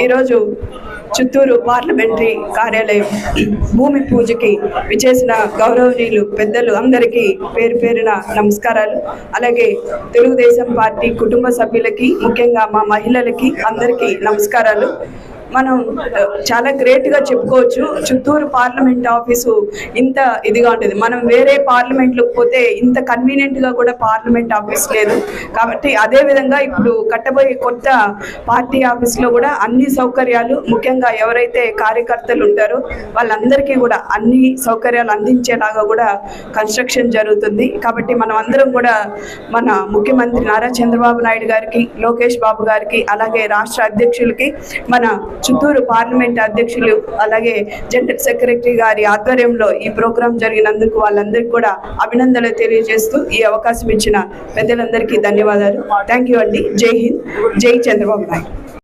ఈరోజు చిత్తూరు పార్లమెంటరీ కార్యాలయం భూమి పూజకి విచ్చేసిన గౌరవనీయులు పెద్దలు అందరికీ పేరు పేరున నమస్కారాలు. అలాగే తెలుగుదేశం పార్టీ కుటుంబ సభ్యులకి, ముఖ్యంగా మా మహిళలకి అందరికీ నమస్కారాలు. మనం చాలా గ్రేట్గా చెప్పుకోవచ్చు. చిత్తూరు పార్లమెంట్ ఆఫీసు ఇంత ఇదిగా ఉంటుంది. మనం వేరే పార్లమెంట్లకు పోతే ఇంత కన్వీనియంట్గా కూడా పార్లమెంట్ ఆఫీస్ లేదు. కాబట్టి అదేవిధంగా ఇప్పుడు కట్టబోయే కొత్త పార్టీ ఆఫీస్లో కూడా అన్ని సౌకర్యాలు, ముఖ్యంగా ఎవరైతే కార్యకర్తలు ఉంటారో వాళ్ళందరికీ కూడా అన్ని సౌకర్యాలు అందించేలాగా కూడా కన్స్ట్రక్షన్ జరుగుతుంది. కాబట్టి మనం అందరం కూడా మన ముఖ్యమంత్రి నారా చంద్రబాబు నాయుడు గారికి, లోకేష్ బాబు గారికి, అలాగే రాష్ట్ర అధ్యక్షులకి, మన చిత్తూరు పార్లమెంట్ అధ్యక్షులు, అలాగే జనరల్ సెక్రటరీ గారి ఆధ్వర్యంలో ఈ ప్రోగ్రాం జరిగినందుకు వాళ్ళందరికీ కూడా అభినందనలు తెలియజేస్తూ ఈ అవకాశం ఇచ్చిన పెద్దలందరికీ ధన్యవాదాలు. థ్యాంక్ యూ అండి. జై హింద్, జై చంద్రబాబు నాయుడు.